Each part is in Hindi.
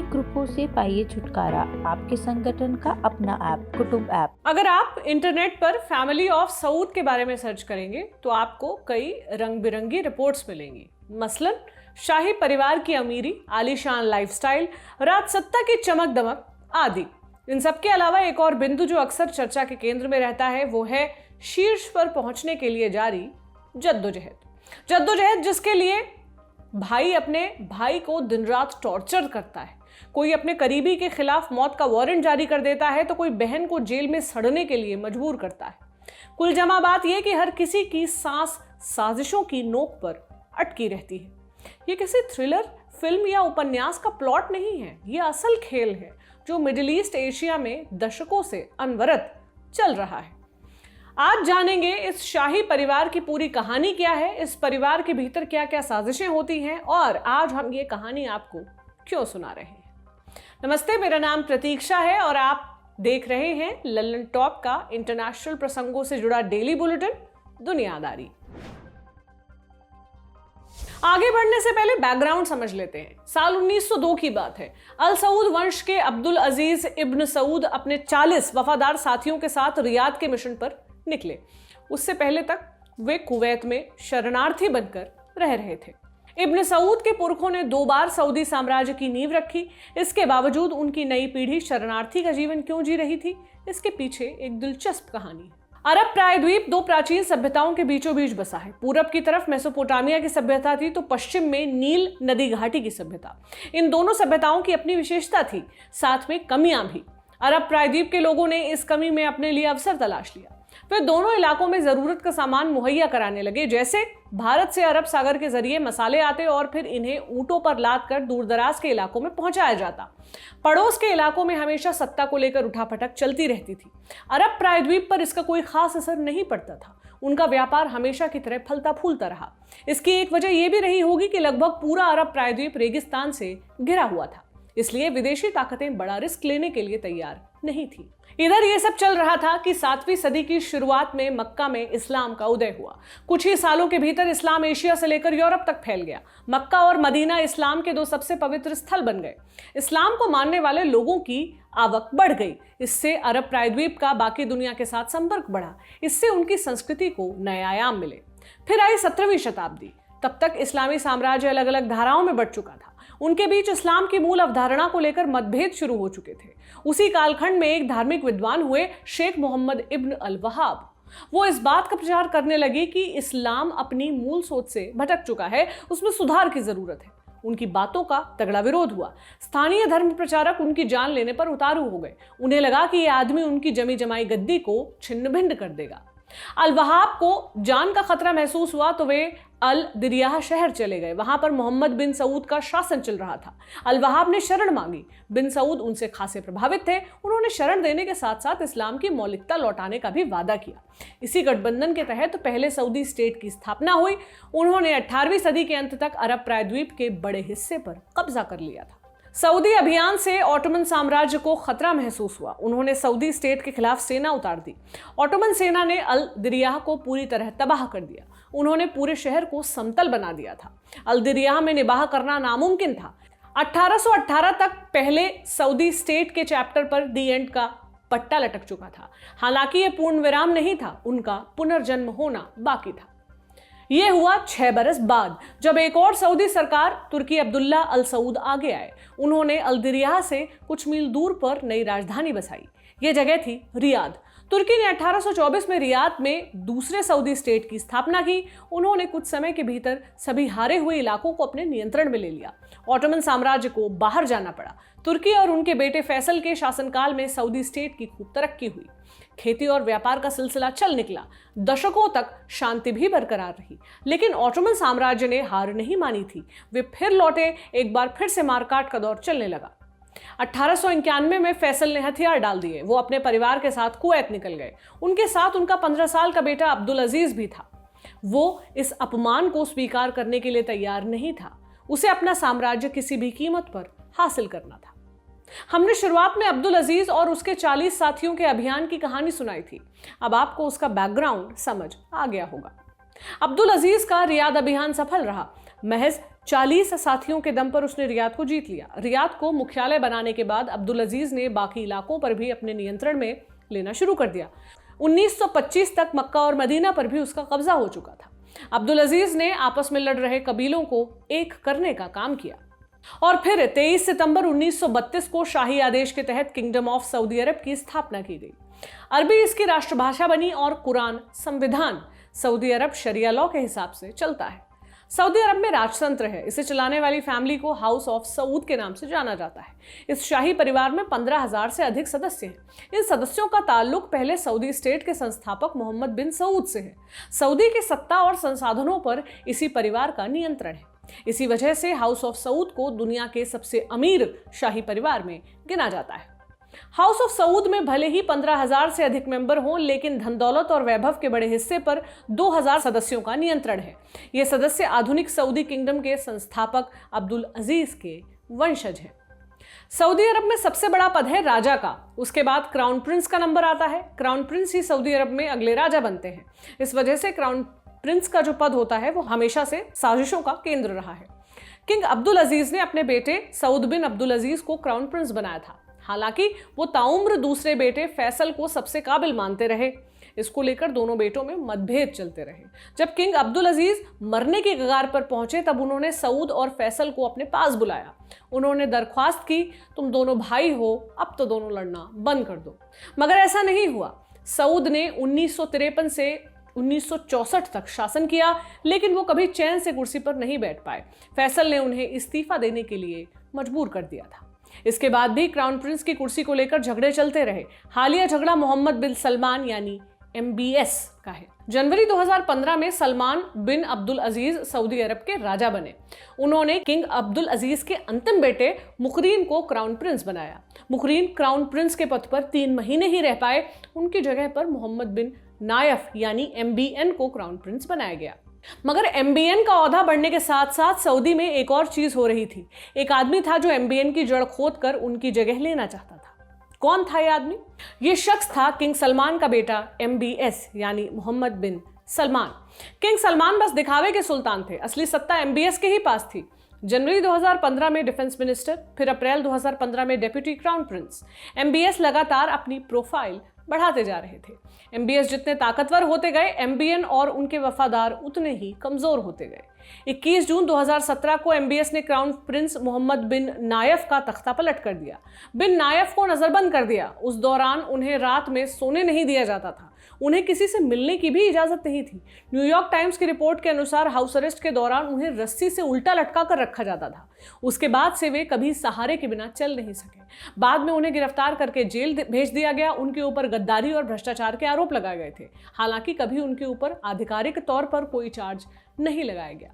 ग्रुपों से पाइए छुटकारा। आपके संगठन का अपना ऐप, कुटुंब ऐप। अगर आप इंटरनेट पर फैमिली ऑफ सऊद के बारे में सर्च करेंगे तो आपको कई रंग बिरंगी रिपोर्ट्स मिलेंगी। मसलन शाही परिवार की अमीरी, आलीशान लाइफस्टाइल, राजसत्ता की चमक दमक आदि। इन सब के अलावा एक और बिंदु जो अक्सर चर्चा के केंद्र में रहता है वो है शीर्ष पर पहुंचने के लिए जारी जद्दोजहद, जिसके लिए भाई अपने भाई को दिन रात टॉर्चर करता है। कोई अपने करीबी के खिलाफ मौत का वारंट जारी कर देता है तो कोई बहन को जेल में सड़ने के लिए मजबूर करता है। कुल जमा बात यह कि हर किसी की सांस साजिशों की नोक पर अटकी रहती है। ये किसी थ्रिलर फिल्म या उपन्यास का प्लॉट नहीं है, ये असल खेल है जो मिडिल ईस्ट एशिया में दशकों से अनवरत चल रहा है। आज जानेंगे इस शाही परिवार की पूरी कहानी क्या है, इस परिवार के भीतर क्या क्या साजिशें होती हैं और आज हम ये कहानी आपको क्यों सुना रहे हैं। नमस्ते, मेरा नाम प्रतीक्षा है और आप देख रहे हैं लल्लन टॉप का इंटरनेशनल प्रसंगों से जुड़ा डेली बुलेटिन दुनियादारी। आगे बढ़ने से पहले बैकग्राउंड समझ लेते हैं। साल 1902 की बात है। अल सऊद वंश के अब्दुल अजीज इब्न सऊद अपने 40 वफादार साथियों के साथ रियाद के मिशन पर निकले। उससे पहले तक वे कुवैत में शरणार्थी बनकर रह रहे थे। इब्न सऊद के पुरखों ने 2 बार सऊदी साम्राज्य की नींव रखी। इसके बावजूद उनकी नई पीढ़ी शरणार्थी का जीवन क्यों जी रही थी, इसके पीछे एक दिलचस्प कहानी है। अरब प्रायद्वीप 2 प्राचीन सभ्यताओं के बीचों बीच बसा है। पूरब की तरफ मेसोपोटामिया की सभ्यता थी तो पश्चिम में नील नदी घाटी की सभ्यता। इन दोनों सभ्यताओं की अपनी विशेषता थी, साथ में कमियां भी। अरब प्रायद्वीप के लोगों ने इस कमी में अपने लिए अवसर तलाश लिया। वे दोनों इलाकों में जरूरत का सामान मुहैया कराने लगे। जैसे भारत से अरब सागर के जरिए मसाले आते और फिर इन्हें ऊंटों पर लाद कर दूरदराज के इलाकों में पहुंचाया जाता। पड़ोस के इलाकों में हमेशा सत्ता को लेकर उठापटक चलती रहती थी। अरब प्रायद्वीप पर इसका कोई खास असर नहीं पड़ता था। उनका व्यापार हमेशा की तरह फलता फूलता रहा। इसकी एक वजह यह भी रही होगी कि लगभग पूरा अरब प्रायद्वीप रेगिस्तान से घिरा हुआ था, इसलिए विदेशी ताकतें बड़ा रिस्क लेने के लिए तैयार नहीं थी। इधर ये सब चल रहा था कि 7वीं सदी की शुरुआत में मक्का में इस्लाम का उदय हुआ। कुछ ही सालों के भीतर इस्लाम एशिया से लेकर यूरोप तक फैल गया। मक्का और मदीना इस्लाम के 2 सबसे पवित्र स्थल बन गए। इस्लाम को मानने वाले लोगों की आवक बढ़ गई। इससे अरब प्रायद्वीप का बाकी दुनिया के साथ संपर्क बढ़ा। इससे उनकी संस्कृति को नए आयाम मिले। फिर आई 17वीं शताब्दी। तब तक इस्लामी साम्राज्य अलग अलग धाराओं में बढ़ चुका था। उनके बीच इस्लाम की मूल अवधारणा को लेकर मतभेद शुरू हो चुके थे। उसी कालखंड में एक धार्मिक विद्वान हुए शेख मोहम्मद इब्न अल वहाब। वो इस बात का प्रचार करने लगे कि इस्लाम अपनी मूल सोच से भटक चुका है, उसमें सुधार की जरूरत है। उनकी बातों का तगड़ा विरोध हुआ। स्थानीय धर्म प्रचारक उनकी जान लेने पर उतारू हो गए। उन्हें लगा कि यह आदमी उनकी जमी जमाई गद्दी को छिन्न भिंड कर देगा। अल वहाब को जान का खतरा महसूस हुआ तो वे अल दिरियाह शहर चले गए। वहां पर मोहम्मद बिन सऊद का शासन चल रहा था। अल वहाब ने शरण मांगी। बिन सऊद उनसे खासे प्रभावित थे। उन्होंने शरण देने के साथ साथ इस्लाम की मौलिकता लौटाने का भी वादा किया। इसी गठबंधन के तहत पहले सऊदी स्टेट की स्थापना हुई। उन्होंने 18वीं सदी के अंत तक अरब प्रायद्वीप के बड़े हिस्से पर कब्जा कर लिया था। सऊदी अभियान से ऑटोमन साम्राज्य को खतरा महसूस हुआ। उन्होंने सऊदी स्टेट के खिलाफ सेना उतार दी। ऑटोमन सेना ने अल दिरियाह को पूरी तरह तबाह कर दिया। उन्होंने पूरे शहर को समतल बना दिया था। अल दिरियाह में निबाह करना नामुमकिन था। 1818 तक पहले सऊदी स्टेट के चैप्टर पर दी एंड का पट्टा लटक चुका था। हालांकि यह पूर्ण विराम नहीं था, उनका पुनर्जन्म होना बाकी था। यह हुआ 6 बरस बाद, जब एक और सऊदी सरकार तुर्की अब्दुल्ला अल सऊद आगे आए। उन्होंने अल दिरियाह से कुछ मील दूर पर नई राजधानी बसाई। यह जगह थी रियाद। तुर्की ने 1824 में रियाद में दूसरे सऊदी स्टेट की स्थापना की। उन्होंने कुछ समय के भीतर सभी हारे हुए इलाकों को अपने नियंत्रण में ले लिया। ऑटोमन साम्राज्य को बाहर जाना पड़ा। तुर्की और उनके बेटे फैसल के शासनकाल में सऊदी स्टेट की खूब तरक्की हुई। खेती और व्यापार का सिलसिला चल निकला। दशकों तक शांति भी बरकरार रही। लेकिन ऑटोमन साम्राज्य ने हार नहीं मानी थी। वे फिर लौटे। एक बार फिर से मारकाट का दौर चलने लगा। 1891 में फैसल ने हथियार डाल दिए। वो अपने परिवार के साथ कुवैत निकल गए। उनके साथ उनका 15 साल का बेटा अब्दुल अजीज भी था। वो इस अपमान को स्वीकार करने के लिए तैयार नहीं था। उसे अपना साम्राज्य किसी भी कीमत पर हासिल करना था। हमने शुरुआत में अब्दुल अजीज और उसके 40 साथियों के अभियान की कहानी सुनाई थी। अब आपको उसका बैकग्राउंड समझ आ गया होगा। अब्दुल अजीज का रियाद अभियान सफल रहा। महज 40 साथियों के दम पर उसने रियाद को जीत लिया। रियाद को मुख्यालय बनाने के बाद अब्दुल अजीज ने बाकी इलाकों पर भी अपने नियंत्रण में लेना शुरू कर दिया। 1925 तक मक्का और मदीना पर भी उसका कब्जा हो चुका था। अब्दुल अजीज ने आपस में लड़ रहे कबीलों को एक करने का काम किया और फिर 23 सितंबर 1932 को शाही आदेश के तहत किंगडम ऑफ सऊदी अरब की स्थापना की गई। अरबी इसकी राष्ट्रभाषा बनी और कुरान संविधान सऊदी अरब शरिया लॉ के हिसाब से चलता है। सऊदी अरब में राजतंत्र है। इसे चलाने वाली फैमिली को हाउस ऑफ सऊद के नाम से जाना जाता है। इस शाही परिवार में 15,000 से अधिक सदस्य हैं। इन सदस्यों का ताल्लुक पहले सऊदी स्टेट के संस्थापक मोहम्मद बिन सऊद से है। सऊदी की सत्ता और संसाधनों पर इसी परिवार का नियंत्रण है। इसी वजह से हाउस ऑफ सऊद को दुनिया के सबसे अमीर शाही परिवार में गिना जाता है। हाउस ऑफ सऊद में भले ही 15,000 से अधिक मेंबर हों, लेकिन धन दौलत और वैभव के बड़े हिस्से पर 2,000 सदस्यों का नियंत्रण है। ये सदस्य आधुनिक सऊदी किंगडम के संस्थापक अब्दुल अजीज के वंशज हैं। सऊदी अरब में सबसे बड़ा पद है राजा का। उसके बाद क्राउन प्रिंस का नंबर आता है। क्राउन प्रिंस ही सऊदी अरब में अगले राजा बनते हैं। इस वजह से क्राउन प्रिंस का जो पद होता है वो हमेशा से साजिशों का केंद्र रहा है। किंग अब्दुल अजीज ने अपने बेटे सऊद बिन अब्दुल अजीज को क्राउन प्रिंस बनाया था। हालांकि वो ताउम्र दूसरे बेटे फैसल को सबसे काबिल मानते रहे। इसको लेकर दोनों बेटों में मतभेद चलते रहे। जब किंग अब्दुल अजीज मरने की कगार पर पहुंचे तब उन्होंने सऊद और फैसल को अपने पास बुलाया। उन्होंने दरख्वास्त की, तुम दोनों भाई हो, अब तो दोनों लड़ना बंद कर दो। मगर ऐसा नहीं हुआ। सऊद ने 1953 से 1964 तक शासन किया, लेकिन वो कभी चैन से कुर्सी पर नहीं बैठ पाए। फैसल ने उन्हें इस्तीफा देने के लिए मजबूर कर दिया था। इसके बाद भी क्राउन प्रिंस की कुर्सी को लेकर झगड़े चलते रहे। हालिया झगड़ा मोहम्मद बिन सलमान यानी MBS का है। जनवरी 2015 में सलमान बिन अब्दुल अजीज सऊदी अरब के राजा बने। उन्होंने किंग अब्दुल अजीज के अंतिम बेटे मुकरीन को क्राउन प्रिंस बनाया। मुकरीन क्राउन प्रिंस के पद पर 3 महीने ही रह पाए। उनकी जगह पर मोहम्मद बिन नायफ यानी MBN को क्राउन प्रिंस बनाया गया। मगर MBN का ओहदा बढ़ने के साथ साथ सऊदी में एक और चीज हो रही थी। एक आदमी था जो MBN की जड़ खोदकर उनकी जगह लेना चाहता था। कौन था यह आदमी? यह शख्स था किंग सलमान का बेटा MBS यानी मोहम्मद बिन सलमान। किंग सलमान बस दिखावे के सुल्तान थे। असली सत्ता MBS के ही पास थी। जनवरी 2015 में डिफेंस मिनिस्टर, फिर अप्रैल 2015 में डेप्यूटी क्राउन प्रिंस। MBS लगातार अपनी प्रोफाइल बढ़ाते जा रहे थे। MBS जितने ताकतवर होते गए, MBN और उनके वफादार उतने ही कमजोर होते गए। 21 जून 2017 को MBS ने क्राउन प्रिंस मोहम्मद बिन नायफ का तख्ता पलट कर दिया। बिन नायफ को नजरबंद कर दिया। उस दौरान उन्हें रात में सोने नहीं दिया जाता था। उन्हें किसी से मिलने की भी इजाजत नहीं थी। न्यूयॉर्क टाइम्स की रिपोर्ट के अनुसार हाउस अरेस्ट के दौरान उन्हें रस्सी से उल्टा लटका कर रखा जाता था। उसके बाद से वे कभी सहारे के बिना चल नहीं सके। बाद में उन्हें गिरफ्तार करके जेल भेज दिया गया। उनके ऊपर गद्दारी और भ्रष्टाचार के आरोप लगाए गए थे। हालांकि कभी उनके ऊपर आधिकारिक तौर पर कोई चार्ज नहीं लगाया गया।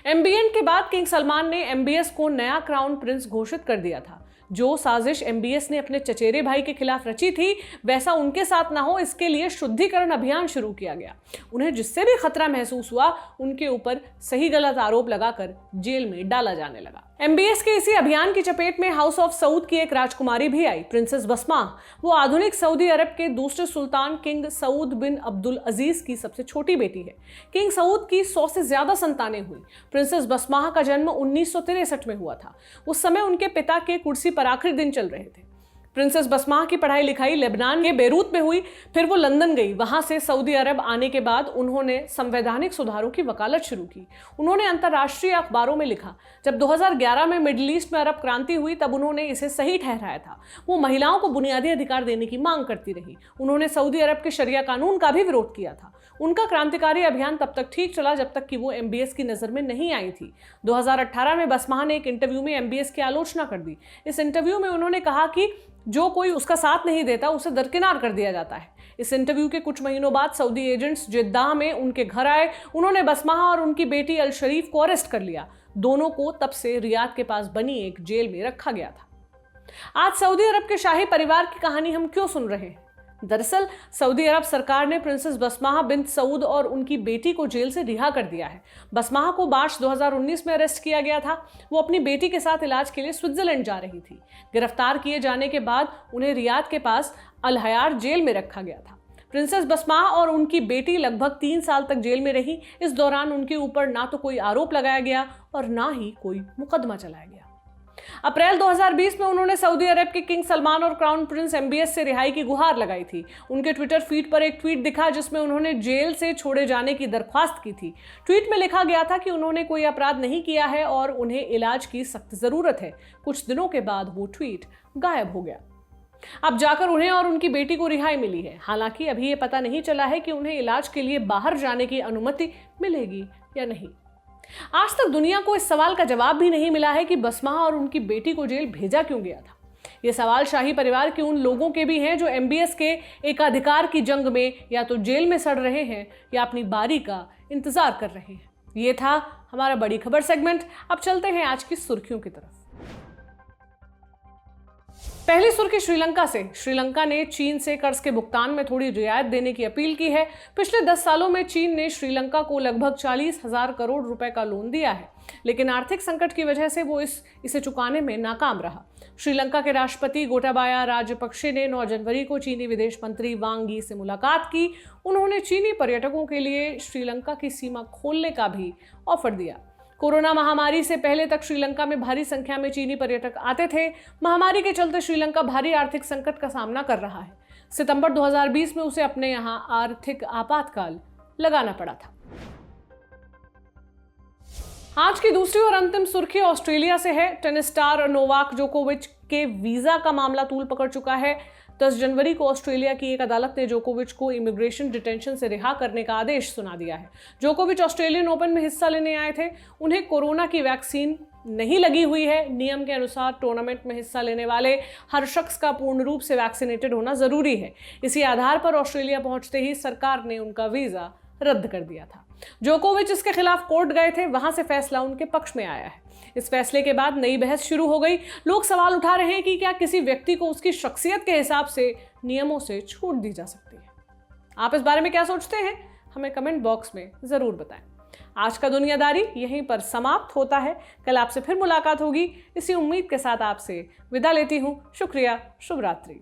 MBN के बाद किंग सलमान ने MBS को नया क्राउन प्रिंस घोषित कर दिया था। जो साजिश MBS ने अपने चचेरे भाई के खिलाफ रची थी, वैसा उनके साथ ना हो, इसके लिए शुद्धिकरण अभियान शुरू किया गया। उन्हें जिससे भी खतरा महसूस हुआ, उनके ऊपर सही गलत आरोप लगाकर जेल में डाला जाने लगा। MBS के इसी अभियान की चपेट में हाउस ऑफ सऊद की एक राजकुमारी भी आई, प्रिंसेस बसमा। वो आधुनिक सऊदी अरब के दूसरे सुल्तान किंग सऊद बिन अब्दुल अजीज की सबसे छोटी बेटी है। किंग सऊद की 100 से ज्यादा संतानें हुई। प्रिंसेस बसमा का जन्म 1963 में हुआ था। उस समय उनके पिता के कुर्सी पर आखिरी दिन चल रहे थे। प्रिंसेस बसमा की पढ़ाई लिखाई लेबनान के बेरूत में हुई। फिर वो लंदन गई। वहां से सऊदी अरब आने के बाद उन्होंने संवैधानिक सुधारों की वकालत शुरू की। उन्होंने अंतर्राष्ट्रीय अखबारों में लिखा। जब 2011 में मिडिल ईस्ट में अरब क्रांति हुई, तब उन्होंने इसे सही ठहराया था। वो महिलाओं को बुनियादी अधिकार देने की मांग करती रही। उन्होंने सऊदी अरब के शरिया कानून का भी विरोध किया था। उनका क्रांतिकारी अभियान तब तक ठीक चला जब तक कि वो MBS की नजर में नहीं आई थी। 2018 में बसमा ने एक इंटरव्यू में MBS की आलोचना कर दी। इस इंटरव्यू में उन्होंने कहा कि जो कोई उसका साथ नहीं देता उसे दरकिनार कर दिया जाता है। इस इंटरव्यू के कुछ महीनों बाद सऊदी एजेंट्स जिद्दाह में उनके घर आए। उन्होंने बसमा और उनकी बेटी अल शरीफ को अरेस्ट कर लिया। दोनों को तब से रियाद के पास बनी एक जेल में रखा गया था। आज सऊदी अरब के शाही परिवार की कहानी हम क्यों सुन रहे हैं? दरअसल सऊदी अरब सरकार ने प्रिंसेस बसमा बिन सऊद और उनकी बेटी को जेल से रिहा कर दिया है। बसमा को मार्च 2019 में अरेस्ट किया गया था। वो अपनी बेटी के साथ इलाज के लिए स्विट्जरलैंड जा रही थी। गिरफ्तार किए जाने के बाद उन्हें रियाद के पास अल हयात जेल में रखा गया था। प्रिंसेस बसमा और उनकी बेटी लगभग 3 साल तक जेल में रही। इस दौरान उनके ऊपर ना तो कोई आरोप लगाया गया और ना ही कोई मुकदमा चलाया गया। अप्रैल 2020 में उन्होंने सऊदी अरब के किंग सलमान और क्राउन प्रिंस MBS से रिहाई की गुहार लगाई थी। उनके ट्विटर फीड पर एक ट्वीट दिखा जिसमें उन्होंने जेल से छोड़े जाने की दरख्वास्त की थी। ट्वीट में लिखा गया था कि उन्होंने कोई अपराध नहीं किया है और उन्हें इलाज की सख्त जरूरत है। कुछ दिनों के बाद वो ट्वीट गायब हो गया। अब जाकर उन्हें और उनकी बेटी को रिहाई मिली है। हालांकि अभी ये पता नहीं चला है कि उन्हें इलाज के लिए बाहर जाने की अनुमति मिलेगी या नहीं। आज तक दुनिया को इस सवाल का जवाब भी नहीं मिला है कि बसमा और उनकी बेटी को जेल भेजा क्यों गया था। ये सवाल शाही परिवार के उन लोगों के भी हैं जो MBS के एकाधिकार की जंग में या तो जेल में सड़ रहे हैं या अपनी बारी का इंतजार कर रहे हैं। ये था हमारा बड़ी खबर सेगमेंट। अब चलते हैं आज की सुर्खियों की तरफ। पहली सुर्खी श्रीलंका से। श्रीलंका ने चीन से कर्ज के भुगतान में थोड़ी रियायत देने की अपील की है। पिछले 10 सालों में चीन ने श्रीलंका को लगभग 40,000 करोड़ रुपए का लोन दिया है, लेकिन आर्थिक संकट की वजह से वो इसे चुकाने में नाकाम रहा। श्रीलंका के राष्ट्रपति गोटाबाया राजपक्षे ने 9 जनवरी को चीनी विदेश मंत्री वांग यी से मुलाकात की। उन्होंने चीनी पर्यटकों के लिए श्रीलंका की सीमा खोलने का भी ऑफर दिया। कोरोना महामारी से पहले तक श्रीलंका में भारी संख्या में चीनी पर्यटक आते थे। महामारी के चलते श्रीलंका भारी आर्थिक संकट का सामना कर रहा है। सितंबर 2020 में उसे अपने यहां आर्थिक आपातकाल लगाना पड़ा था। आज की दूसरी और अंतिम सुर्खी ऑस्ट्रेलिया से है। टेनिस स्टार नोवाक जोकोविच के वीजा का मामला तूल पकड़ चुका है। 10 जनवरी को ऑस्ट्रेलिया की एक अदालत ने जोकोविच को इमिग्रेशन डिटेंशन से रिहा करने का आदेश सुना दिया है। जोकोविच ऑस्ट्रेलियन ओपन में हिस्सा लेने आए थे। उन्हें कोरोना की वैक्सीन नहीं लगी हुई है। नियम के अनुसार टूर्नामेंट में हिस्सा लेने वाले हर शख्स का पूर्ण रूप से वैक्सीनेटेड होना जरूरी है। इसी आधार पर ऑस्ट्रेलिया पहुंचते ही सरकार ने उनका वीजा रद्द कर दिया था। जोकोविच इसके खिलाफ कोर्ट गए थे, वहां से फैसला उनके पक्ष में आया है। इस फैसले के बाद नई बहस शुरू हो गई। लोग सवाल उठा रहे हैं कि क्या किसी व्यक्ति को उसकी शख्सियत के हिसाब से नियमों से छूट दी जा सकती है। आप इस बारे में क्या सोचते हैं, हमें कमेंट बॉक्स में जरूर बताएं। आज का दुनियादारी यहीं पर समाप्त होता है। कल आपसे फिर मुलाकात होगी। इसी उम्मीद के साथ आपसे विदा लेती हूं। शुक्रिया, शुभ रात्रि।